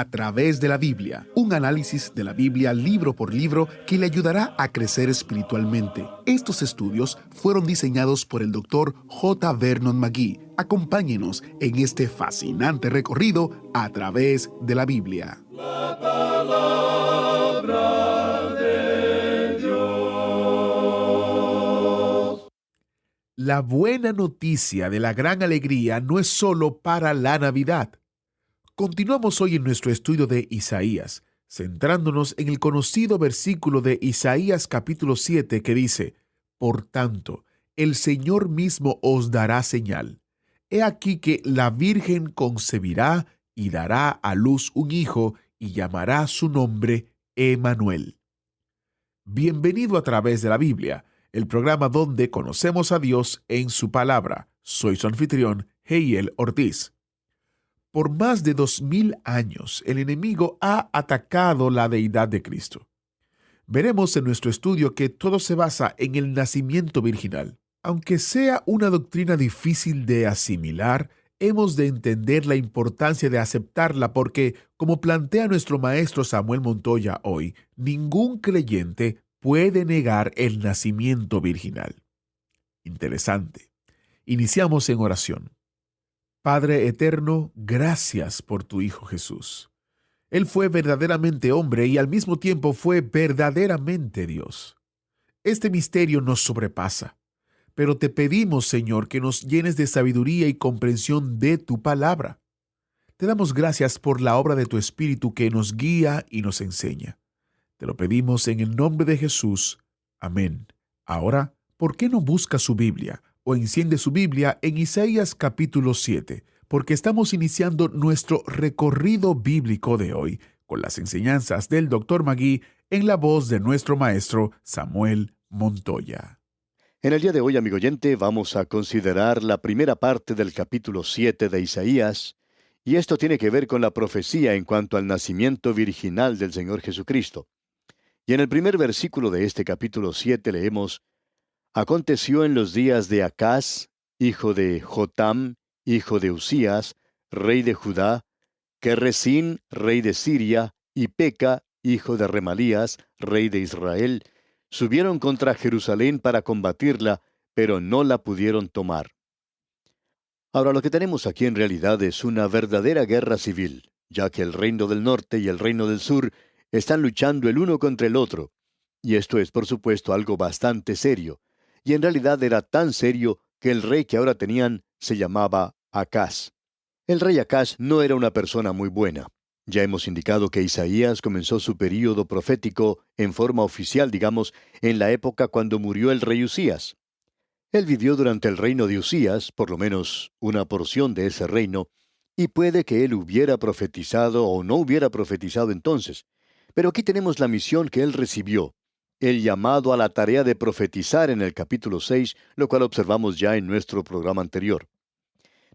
A través de la Biblia, un análisis de la Biblia libro por libro que le ayudará a crecer espiritualmente. Estos estudios fueron diseñados por el Dr. J. Vernon McGee. Acompáñenos en este fascinante recorrido a través de la Biblia. La palabra de Dios. La buena noticia de la gran alegría no es solo para la Navidad. Continuamos hoy en nuestro estudio de Isaías, centrándonos en el conocido versículo de Isaías capítulo 7 que dice: Por tanto, el Señor mismo os dará señal. He aquí que la Virgen concebirá y dará a luz un hijo y llamará su nombre Emmanuel. Bienvenido a través de la Biblia, el programa donde conocemos a Dios en su palabra. Soy su anfitrión, Heiel Ortiz. Por más de 2000 años, el enemigo ha atacado la deidad de Cristo. Veremos en nuestro estudio que todo se basa en el nacimiento virginal. Aunque sea una doctrina difícil de asimilar, hemos de entender la importancia de aceptarla porque, como plantea nuestro maestro Samuel Montoya hoy, ningún creyente puede negar el nacimiento virginal. Interesante. Iniciamos en oración. Padre eterno, gracias por tu Hijo Jesús. Él fue verdaderamente hombre y al mismo tiempo fue verdaderamente Dios. Este misterio nos sobrepasa, pero te pedimos, Señor, que nos llenes de sabiduría y comprensión de tu palabra. Te damos gracias por la obra de tu Espíritu que nos guía y nos enseña. Te lo pedimos en el nombre de Jesús. Amén. Ahora, ¿por qué no busca su Biblia o enciende su Biblia en Isaías capítulo 7? Porque estamos iniciando nuestro recorrido bíblico de hoy con las enseñanzas del Dr. McGee en la voz de nuestro maestro Samuel Montoya. En el día de hoy, amigo oyente, vamos a considerar la primera parte del capítulo 7 de Isaías, y esto tiene que ver con la profecía en cuanto al nacimiento virginal del Señor Jesucristo. Y en el primer versículo de este capítulo 7 leemos: Aconteció en los días de Acaz, hijo de Jotam, hijo de Usías, rey de Judá, que Resín, rey de Siria, y Peca, hijo de Remalías, rey de Israel, subieron contra Jerusalén para combatirla, pero no la pudieron tomar. Ahora, lo que tenemos aquí en realidad es una verdadera guerra civil, ya que el reino del norte y el reino del sur están luchando el uno contra el otro. Y esto es, por supuesto, algo bastante serio. Y en realidad era tan serio que el rey que ahora tenían se llamaba Acaz. El rey Acaz no era una persona muy buena. Ya hemos indicado que Isaías comenzó su período profético en forma oficial, digamos, en la época cuando murió el rey Usías. Él vivió durante el reino de Usías, por lo menos una porción de ese reino, y puede que él hubiera profetizado o no hubiera profetizado entonces. Pero aquí tenemos la misión que él recibió, el llamado a la tarea de profetizar en el capítulo 6, lo cual observamos ya en nuestro programa anterior.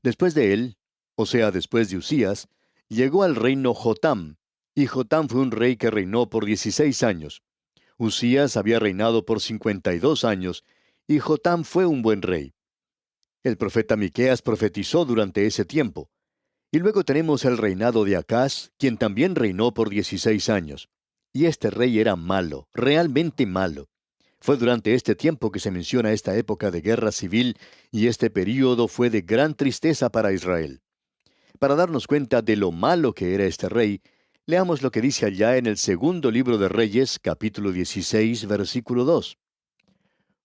Después de él, o sea, después de Usías, llegó al reino Jotam, y Jotam fue un rey que reinó por 16 años. Usías había reinado por 52 años, y Jotam fue un buen rey. El profeta Miqueas profetizó durante ese tiempo. Y luego tenemos el reinado de Acaz, quien también reinó por 16 años. Y este rey era malo, realmente malo. Fue durante este tiempo que se menciona esta época de guerra civil, y este período fue de gran tristeza para Israel. Para darnos cuenta de lo malo que era este rey, leamos lo que dice allá en el segundo libro de Reyes, capítulo 16, versículo 2.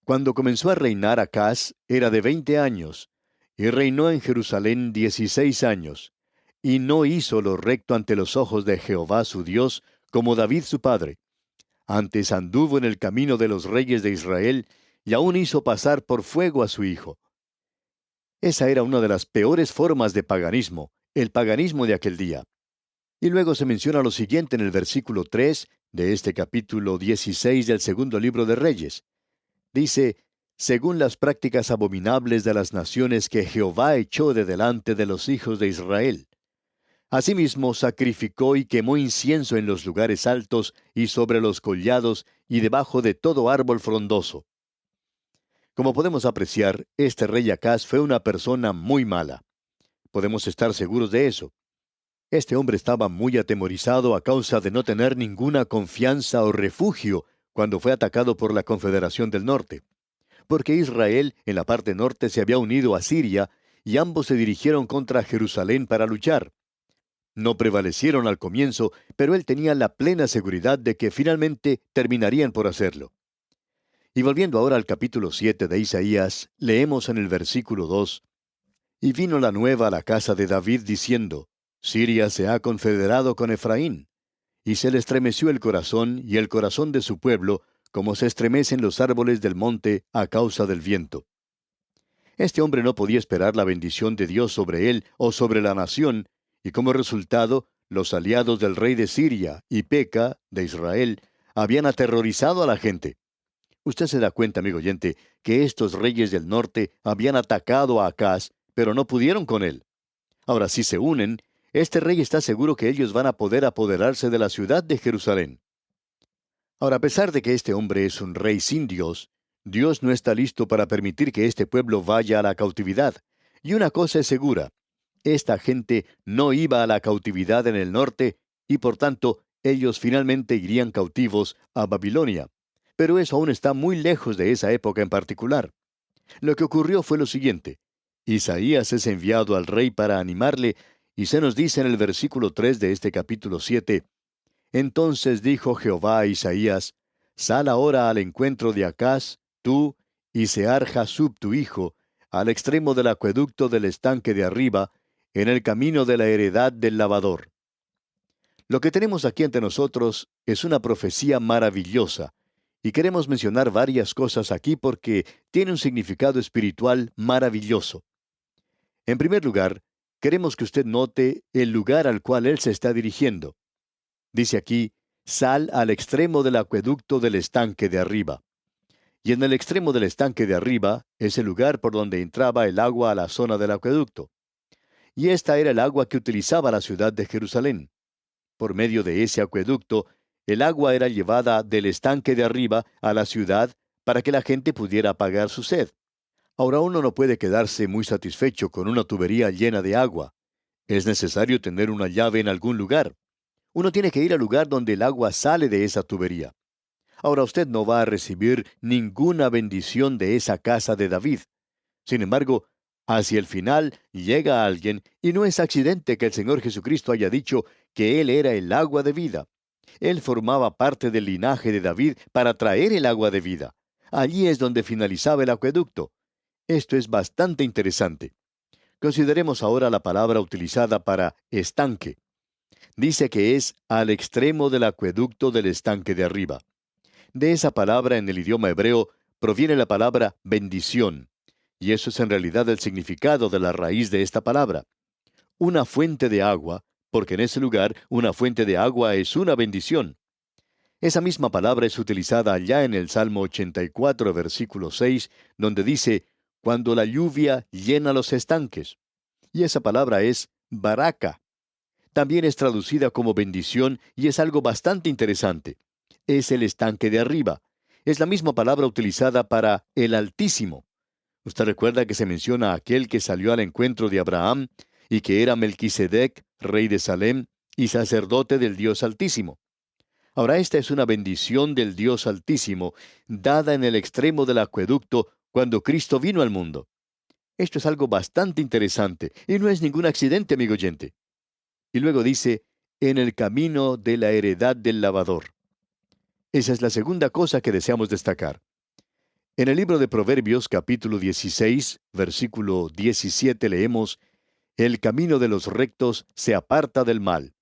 Cuando comenzó a reinar Acaz, era de 20 años, y reinó en Jerusalén 16 años, y no hizo lo recto ante los ojos de Jehová su Dios, como David su padre. Antes anduvo en el camino de los reyes de Israel, y aún hizo pasar por fuego a su hijo. Esa era una de las peores formas de paganismo, el paganismo de aquel día. Y luego se menciona lo siguiente en el versículo 3 de este capítulo 16 del segundo libro de Reyes. Dice: según las prácticas abominables de las naciones que Jehová echó de delante de los hijos de Israel. Asimismo sacrificó y quemó incienso en los lugares altos y sobre los collados y debajo de todo árbol frondoso. Como podemos apreciar, este rey Acaz fue una persona muy mala. Podemos estar seguros de eso. Este hombre estaba muy atemorizado a causa de no tener ninguna confianza o refugio cuando fue atacado por la Confederación del Norte, porque Israel en la parte norte se había unido a Siria y ambos se dirigieron contra Jerusalén para luchar. No prevalecieron al comienzo, pero él tenía la plena seguridad de que finalmente terminarían por hacerlo. Y volviendo ahora al capítulo 7 de Isaías, leemos en el versículo 2: Y vino la nueva a la casa de David diciendo: Siria se ha confederado con Efraín. Y se le estremeció el corazón y el corazón de su pueblo, como se estremecen los árboles del monte a causa del viento. Este hombre no podía esperar la bendición de Dios sobre él o sobre la nación, y como resultado, los aliados del rey de Siria y Peca, de Israel, habían aterrorizado a la gente. Usted se da cuenta, amigo oyente, que estos reyes del norte habían atacado a Acaz, pero no pudieron con él. Ahora, si se unen, este rey está seguro que ellos van a poder apoderarse de la ciudad de Jerusalén. Ahora, a pesar de que este hombre es un rey sin Dios, Dios no está listo para permitir que este pueblo vaya a la cautividad. Y una cosa es segura: esta gente no iba a la cautividad en el norte, y por tanto, ellos finalmente irían cautivos a Babilonia. Pero eso aún está muy lejos de esa época en particular. Lo que ocurrió fue lo siguiente: Isaías es enviado al rey para animarle, y se nos dice en el versículo 3 de este capítulo 7: Entonces dijo Jehová a Isaías: Sal ahora al encuentro de Acaz, tú, y Sear-Jasub tu hijo, al extremo del acueducto del estanque de arriba, en el camino de la heredad del lavador. Lo que tenemos aquí ante nosotros es una profecía maravillosa, y queremos mencionar varias cosas aquí porque tiene un significado espiritual maravilloso. En primer lugar, queremos que usted note el lugar al cual él se está dirigiendo. Dice aquí: sal al extremo del acueducto del estanque de arriba. Y en el extremo del estanque de arriba es el lugar por donde entraba el agua a la zona del acueducto. Y esta era el agua que utilizaba la ciudad de Jerusalén. Por medio de ese acueducto, el agua era llevada del estanque de arriba a la ciudad para que la gente pudiera apagar su sed. Ahora, uno no puede quedarse muy satisfecho con una tubería llena de agua. Es necesario tener una llave en algún lugar. Uno tiene que ir al lugar donde el agua sale de esa tubería. Ahora, usted no va a recibir ninguna bendición de esa casa de David. Sin embargo, hacia el final llega alguien, y no es accidente que el Señor Jesucristo haya dicho que Él era el agua de vida. Él formaba parte del linaje de David para traer el agua de vida. Allí es donde finalizaba el acueducto. Esto es bastante interesante. Consideremos ahora la palabra utilizada para estanque. Dice que es al extremo del acueducto del estanque de arriba. De esa palabra en el idioma hebreo proviene la palabra bendición, y eso es en realidad el significado de la raíz de esta palabra. Una fuente de agua, porque en ese lugar una fuente de agua es una bendición. Esa misma palabra es utilizada allá en el Salmo 84, versículo 6, donde dice: cuando la lluvia llena los estanques. Y esa palabra es baraka. También es traducida como bendición y es algo bastante interesante. Es el estanque de arriba. Es la misma palabra utilizada para el Altísimo. Usted recuerda que se menciona a aquel que salió al encuentro de Abraham y que era Melquisedec, rey de Salem y sacerdote del Dios Altísimo. Ahora, esta es una bendición del Dios Altísimo, dada en el extremo del acueducto cuando Cristo vino al mundo. Esto es algo bastante interesante, y no es ningún accidente, amigo oyente. Y luego dice: en el camino de la heredad del lavador. Esa es la segunda cosa que deseamos destacar. En el libro de Proverbios, capítulo 16, versículo 17, leemos: el camino de los rectos se aparta del mal.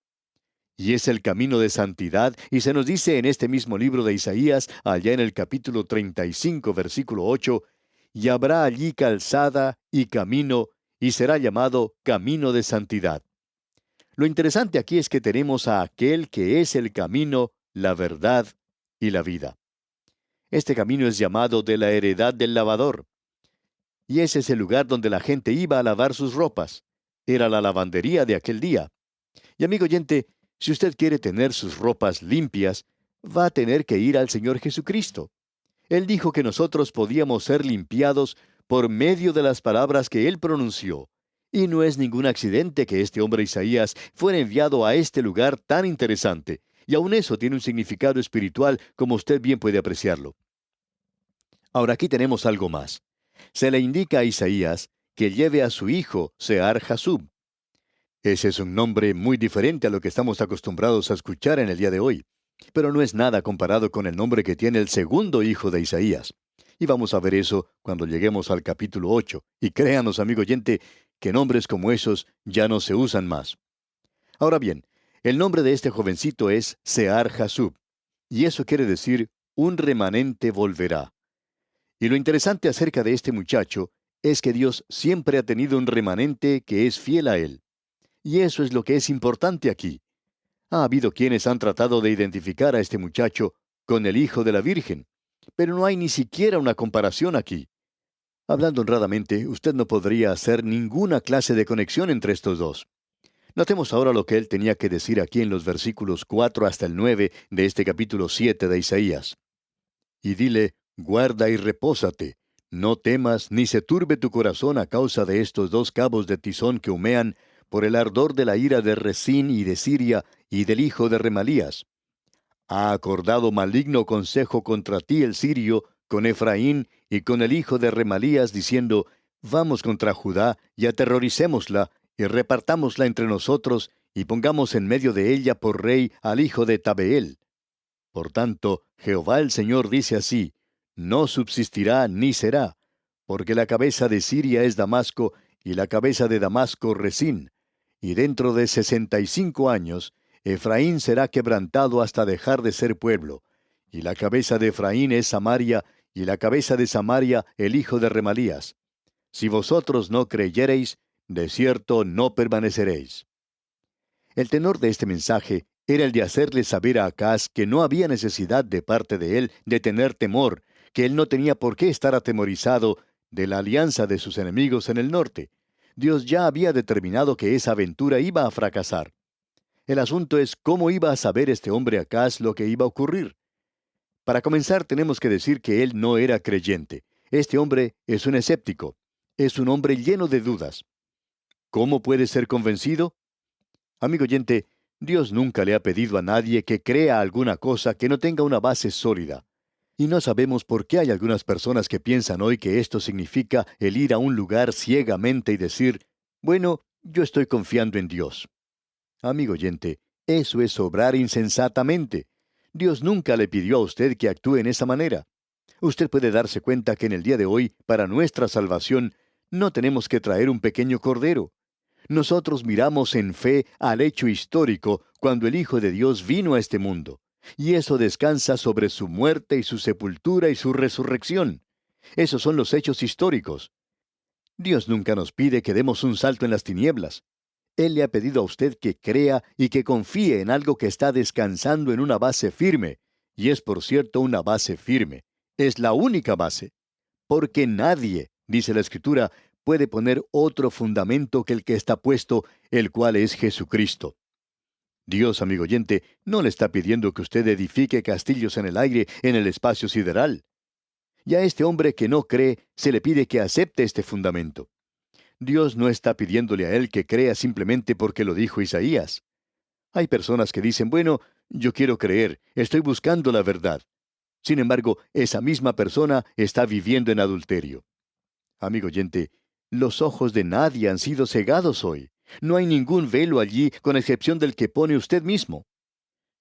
Y es el camino de santidad, y se nos dice en este mismo libro de Isaías, allá en el capítulo 35, versículo 8, y habrá allí calzada y camino, y será llamado camino de santidad. Lo interesante aquí es que tenemos a aquel que es el camino, la verdad y la vida. Este camino es llamado de la heredad del lavador. Y ese es el lugar donde la gente iba a lavar sus ropas. Era la lavandería de aquel día. Y amigo oyente, si usted quiere tener sus ropas limpias, va a tener que ir al Señor Jesucristo. Él dijo que nosotros podíamos ser limpiados por medio de las palabras que Él pronunció. Y no es ningún accidente que este hombre Isaías fuera enviado a este lugar tan interesante. Y aun eso tiene un significado espiritual, como usted bien puede apreciarlo. Ahora aquí tenemos algo más. Se le indica a Isaías que lleve a su hijo, Sear Jasub. Ese es un nombre muy diferente a lo que estamos acostumbrados a escuchar en el día de hoy, pero no es nada comparado con el nombre que tiene el segundo hijo de Isaías. Y vamos a ver eso cuando lleguemos al capítulo 8. Y créanos, amigo oyente, que nombres como esos ya no se usan más. Ahora bien, el nombre de este jovencito es Sear Jasub, y eso quiere decir un remanente volverá. Y lo interesante acerca de este muchacho es que Dios siempre ha tenido un remanente que es fiel a él. Y eso es lo que es importante aquí. Ha habido quienes han tratado de identificar a este muchacho con el hijo de la Virgen, pero no hay ni siquiera una comparación aquí. Hablando honradamente, usted no podría hacer ninguna clase de conexión entre estos dos. Notemos ahora lo que él tenía que decir aquí en los versículos 4 hasta el 9 de este capítulo 7 de Isaías. Y dile, guarda y repósate, no temas ni se turbe tu corazón a causa de estos dos cabos de tizón que humean por el ardor de la ira de Resín y de Siria y del hijo de Remalías. Ha acordado maligno consejo contra ti el sirio, con Efraín y con el hijo de Remalías, diciendo, vamos contra Judá y aterroricémosla, y repartámosla entre nosotros, y pongamos en medio de ella por rey al hijo de Tabeel. Por tanto, Jehová el Señor dice así, no subsistirá ni será, porque la cabeza de Siria es Damasco, y la cabeza de Damasco Resín, y dentro de 65 años, Efraín será quebrantado hasta dejar de ser pueblo, y la cabeza de Efraín es Samaria, y la cabeza de Samaria el hijo de Remalías. Si vosotros no creyereis, de cierto no permaneceréis. El tenor de este mensaje era el de hacerle saber a Acaz que no había necesidad de parte de él de tener temor, que él no tenía por qué estar atemorizado de la alianza de sus enemigos en el norte. Dios ya había determinado que esa aventura iba a fracasar. El asunto es cómo iba a saber este hombre Acaz lo que iba a ocurrir. Para comenzar, tenemos que decir que él no era creyente. Este hombre es un escéptico. Es un hombre lleno de dudas. ¿Cómo puede ser convencido? Amigo oyente, Dios nunca le ha pedido a nadie que crea alguna cosa que no tenga una base sólida. Y no sabemos por qué hay algunas personas que piensan hoy que esto significa el ir a un lugar ciegamente y decir, bueno, yo estoy confiando en Dios. Amigo oyente, eso es obrar insensatamente. Dios nunca le pidió a usted que actúe en esa manera. Usted puede darse cuenta que en el día de hoy, para nuestra salvación, no tenemos que traer un pequeño cordero. Nosotros miramos en fe al hecho histórico cuando el Hijo de Dios vino a este mundo, y eso descansa sobre su muerte y su sepultura y su resurrección. Esos son los hechos históricos. Dios nunca nos pide que demos un salto en las tinieblas. Él le ha pedido a usted que crea y que confíe en algo que está descansando en una base firme, y es por cierto una base firme. Es la única base. Porque nadie, dice la Escritura, puede poner otro fundamento que el que está puesto, el cual es Jesucristo. Dios, amigo oyente, no le está pidiendo que usted edifique castillos en el aire, en el espacio sideral. Y a este hombre que no cree, se le pide que acepte este fundamento. Dios no está pidiéndole a él que crea simplemente porque lo dijo Isaías. Hay personas que dicen, bueno, yo quiero creer, estoy buscando la verdad. Sin embargo, esa misma persona está viviendo en adulterio. Amigo oyente, los ojos de nadie han sido cegados hoy. No hay ningún velo allí, con excepción del que pone usted mismo.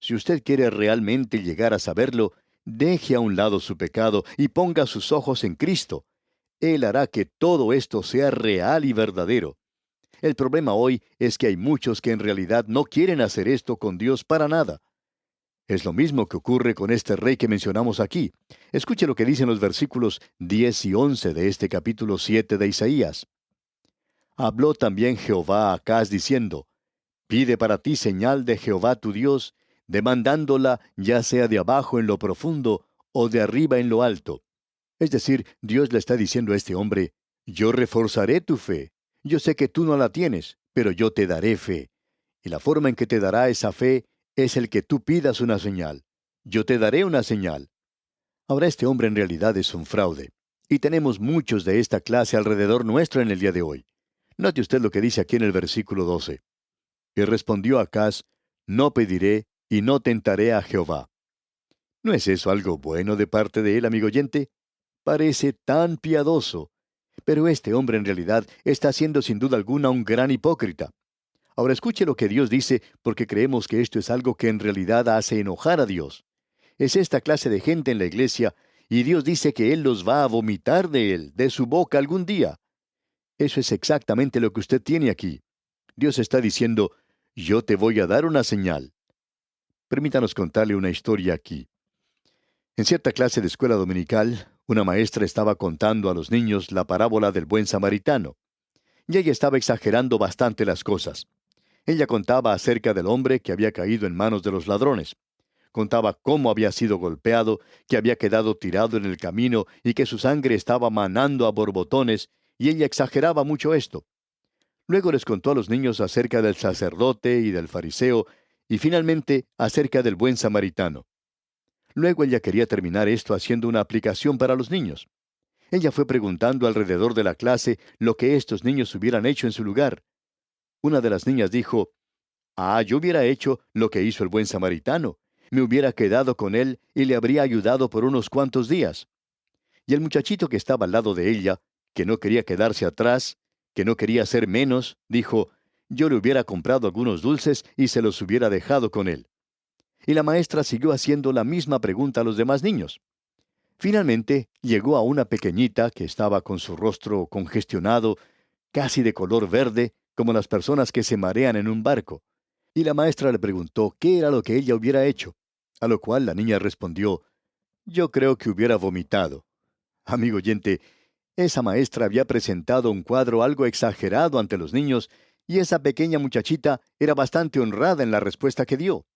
Si usted quiere realmente llegar a saberlo, deje a un lado su pecado y ponga sus ojos en Cristo. Él hará que todo esto sea real y verdadero. El problema hoy es que hay muchos que en realidad no quieren hacer esto con Dios para nada. Es lo mismo que ocurre con este rey que mencionamos aquí. Escuche lo que dicen los versículos 10 y 11 de este capítulo 7 de Isaías. Habló también Jehová a Acaz diciendo, pide para ti señal de Jehová tu Dios, demandándola ya sea de abajo en lo profundo o de arriba en lo alto. Es decir, Dios le está diciendo a este hombre, yo reforzaré tu fe. Yo sé que tú no la tienes, pero yo te daré fe. Y la forma en que te dará esa fe es el que tú pidas una señal. Yo te daré una señal. Ahora este hombre en realidad es un fraude. Y tenemos muchos de esta clase alrededor nuestro en el día de hoy. Note usted lo que dice aquí en el versículo 12. Y respondió Acaz, no pediré y no tentaré a Jehová. ¿No es eso algo bueno de parte de él, amigo oyente? Parece tan piadoso. Pero este hombre en realidad está siendo sin duda alguna un gran hipócrita. Ahora escuche lo que Dios dice, porque creemos que esto es algo que en realidad hace enojar a Dios. Es esta clase de gente en la iglesia, y Dios dice que Él los va a vomitar de Él, de su boca algún día. Eso es exactamente lo que usted tiene aquí. Dios está diciendo, yo te voy a dar una señal. Permítanos contarle una historia aquí. En cierta clase de escuela dominical, una maestra estaba contando a los niños la parábola del buen samaritano. Y ella estaba exagerando bastante las cosas. Ella contaba acerca del hombre que había caído en manos de los ladrones. Contaba cómo había sido golpeado, que había quedado tirado en el camino y que su sangre estaba manando a borbotones, y ella exageraba mucho esto. Luego les contó a los niños acerca del sacerdote y del fariseo, y finalmente acerca del buen samaritano. Luego ella quería terminar esto haciendo una aplicación para los niños. Ella fue preguntando alrededor de la clase lo que estos niños hubieran hecho en su lugar. Una de las niñas dijo, yo hubiera hecho lo que hizo el buen samaritano. Me hubiera quedado con él y le habría ayudado por unos cuantos días. Y el muchachito que estaba al lado de ella, que no quería quedarse atrás, que no quería ser menos, dijo, yo le hubiera comprado algunos dulces y se los hubiera dejado con él. Y la maestra siguió haciendo la misma pregunta a los demás niños. Finalmente llegó a una pequeñita que estaba con su rostro congestionado, casi de color verde, como las personas que se marean en un barco. Y la maestra le preguntó qué era lo que ella hubiera hecho, a lo cual la niña respondió, yo creo que hubiera vomitado. Amigo oyente, esa maestra había presentado un cuadro algo exagerado ante los niños, y esa pequeña muchachita era bastante honrada en la respuesta que dio.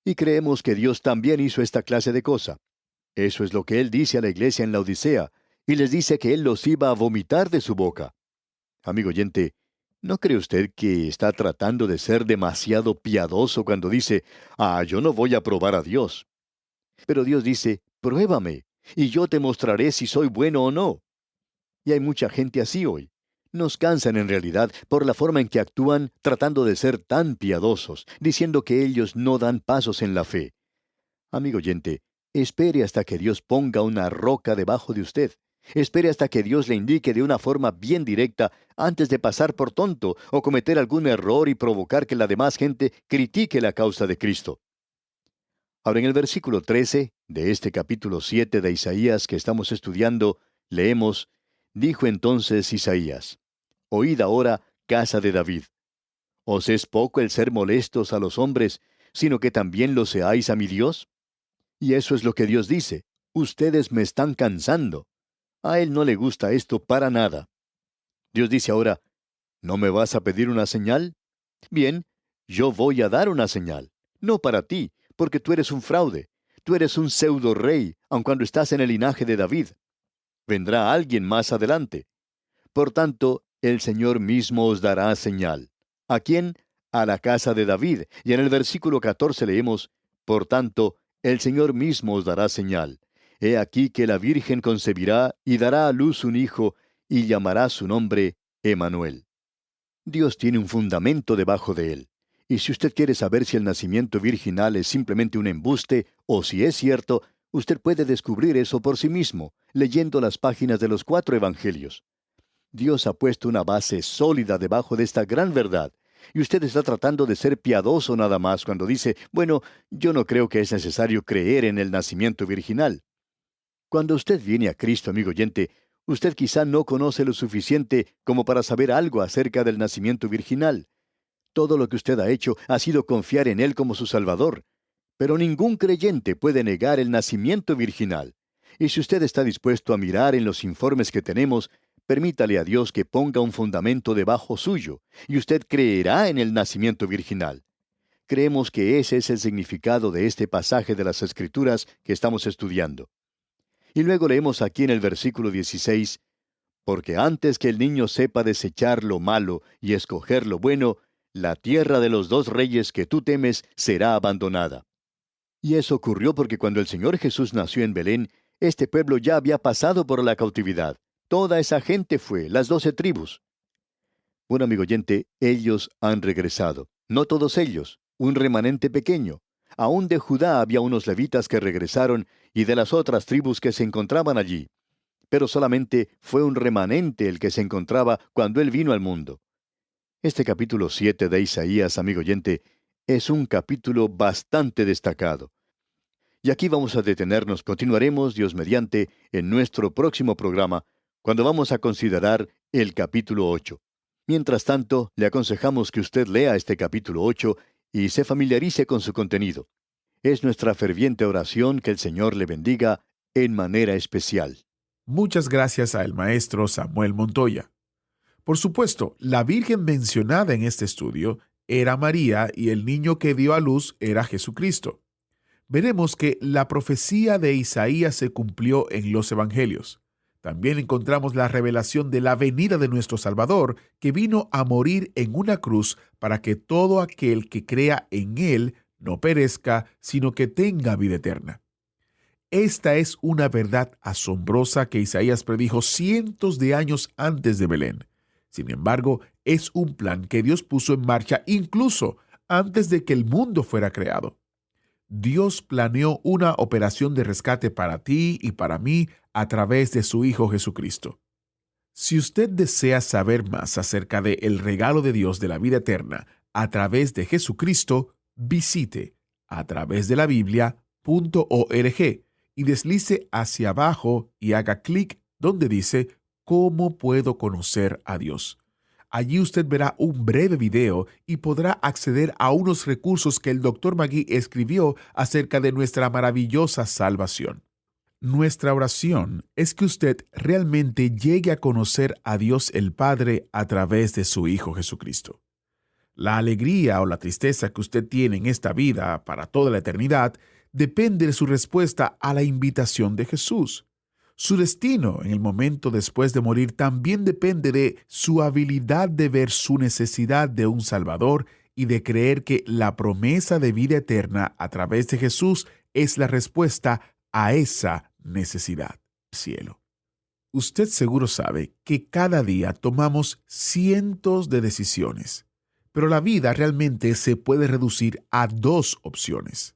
Y creemos que Dios también hizo esta clase de cosa. Eso es lo que Él dice a la iglesia en la Odisea, y les dice que Él los iba a vomitar de su boca. Amigo oyente, ¿no cree usted que está tratando de ser demasiado piadoso cuando dice, yo no voy a probar a Dios? Pero Dios dice, pruébame, y yo te mostraré si soy bueno o no. Y hay mucha gente así hoy. Nos cansan en realidad por la forma en que actúan tratando de ser tan piadosos, diciendo que ellos no dan pasos en la fe. Amigo oyente, espere hasta que Dios ponga una roca debajo de usted. Espere hasta que Dios le indique de una forma bien directa antes de pasar por tonto o cometer algún error y provocar que la demás gente critique la causa de Cristo. Ahora en el versículo 13 de este capítulo 7 de Isaías que estamos estudiando, leemos, dijo entonces Isaías, oíd ahora, casa de David. ¿Os es poco el ser molestos a los hombres, sino que también lo seáis a mi Dios? Y eso es lo que Dios dice, ustedes me están cansando. A Él no le gusta esto para nada. Dios dice ahora, ¿no me vas a pedir una señal? Bien, yo voy a dar una señal. No para ti, porque tú eres un fraude. Tú eres un pseudo rey, aun cuando estás en el linaje de David. Vendrá alguien más adelante. Por tanto, el Señor mismo os dará señal. ¿A quién? A la casa de David. Y en el versículo 14 leemos, por tanto, el Señor mismo os dará señal. He aquí que la Virgen concebirá y dará a luz un hijo, y llamará su nombre Emanuel. Dios tiene un fundamento debajo de él. Y si usted quiere saber si el nacimiento virginal es simplemente un embuste o si es cierto, usted puede descubrir eso por sí mismo, leyendo las páginas de los 4 evangelios. Dios ha puesto una base sólida debajo de esta gran verdad. Y usted está tratando de ser piadoso nada más cuando dice, bueno, yo no creo que es necesario creer en el nacimiento virginal. Cuando usted viene a Cristo, amigo oyente, usted quizá no conoce lo suficiente como para saber algo acerca del nacimiento virginal. Todo lo que usted ha hecho ha sido confiar en Él como su Salvador. Pero ningún creyente puede negar el nacimiento virginal. Y si usted está dispuesto a mirar en los informes que tenemos, permítale a Dios que ponga un fundamento debajo suyo, y usted creerá en el nacimiento virginal. Creemos que ese es el significado de este pasaje de las Escrituras que estamos estudiando. Y luego leemos aquí en el versículo 16, porque antes que el niño sepa desechar lo malo y escoger lo bueno, la tierra de los 2 reyes que tú temes será abandonada. Y eso ocurrió porque cuando el Señor Jesús nació en Belén, este pueblo ya había pasado por la cautividad. Toda esa gente fue, las 12 tribus. Bueno, amigo oyente, ellos han regresado. No todos ellos, un remanente pequeño. Aún de Judá había unos levitas que regresaron y de las otras tribus que se encontraban allí. Pero solamente fue un remanente el que se encontraba cuando Él vino al mundo. Este capítulo 7 de Isaías, amigo oyente, es un capítulo bastante destacado. Y aquí vamos a detenernos. Continuaremos, Dios mediante, en nuestro próximo programa, cuando vamos a considerar el capítulo 8. Mientras tanto, le aconsejamos que usted lea este capítulo 8 y se familiarice con su contenido. Es nuestra ferviente oración que el Señor le bendiga en manera especial. Muchas gracias al maestro Samuel Montoya. Por supuesto, la Virgen mencionada en este estudio era María y el niño que dio a luz era Jesucristo. Veremos que la profecía de Isaías se cumplió en los Evangelios. También encontramos la revelación de la venida de nuestro Salvador, que vino a morir en una cruz para que todo aquel que crea en Él no perezca, sino que tenga vida eterna. Esta es una verdad asombrosa que Isaías predijo cientos de años antes de Belén. Sin embargo, es un plan que Dios puso en marcha incluso antes de que el mundo fuera creado. Dios planeó una operación de rescate para ti y para mí a través de su Hijo Jesucristo. Si usted desea saber más acerca del regalo de Dios de la vida eterna a través de Jesucristo, visite a través de la Biblia.org y deslice hacia abajo y haga clic donde dice ¿Cómo puedo conocer a Dios? Allí usted verá un breve video y podrá acceder a unos recursos que el Dr. Magui escribió acerca de nuestra maravillosa salvación. Nuestra oración es que usted realmente llegue a conocer a Dios el Padre a través de su Hijo Jesucristo. La alegría o la tristeza que usted tiene en esta vida para toda la eternidad depende de su respuesta a la invitación de Jesús. Su destino en el momento después de morir también depende de su habilidad de ver su necesidad de un Salvador y de creer que la promesa de vida eterna a través de Jesús es la respuesta a esa necesidad. Cielo. Usted seguro sabe que cada día tomamos cientos de decisiones, pero la vida realmente se puede reducir a dos opciones.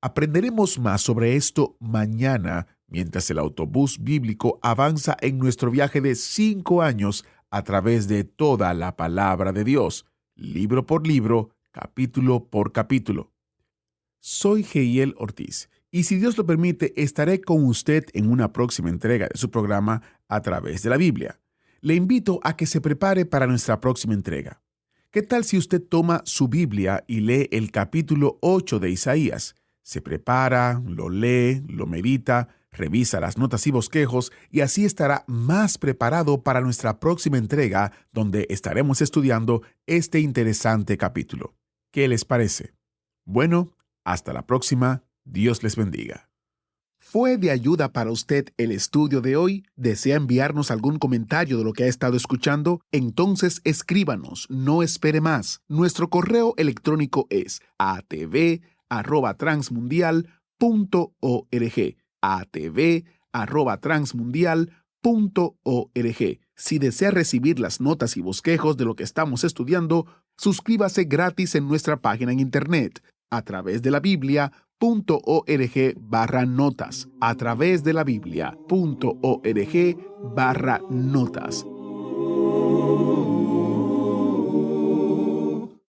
Aprenderemos más sobre esto mañana mientras el autobús bíblico avanza en nuestro viaje de 5 años a través de toda la palabra de Dios, libro por libro, capítulo por capítulo. Soy Geiel Ortiz, y si Dios lo permite, estaré con usted en una próxima entrega de su programa a través de la Biblia. Le invito a que se prepare para nuestra próxima entrega. ¿Qué tal si usted toma su Biblia y lee el capítulo 8 de Isaías? Se prepara, lo lee, lo medita, revisa las notas y bosquejos y así estará más preparado para nuestra próxima entrega donde estaremos estudiando este interesante capítulo. ¿Qué les parece? Bueno, hasta la próxima. Dios les bendiga. ¿Fue de ayuda para usted el estudio de hoy? ¿Desea enviarnos algún comentario de lo que ha estado escuchando? Entonces escríbanos, no espere más. Nuestro correo electrónico es atv@transmundial.org. atv@transmundial.org. Si desea recibir las notas y bosquejos de lo que estamos estudiando, suscríbase gratis en nuestra página en internet a través de la Biblia.org/notas. A través de la Biblia.org/notas.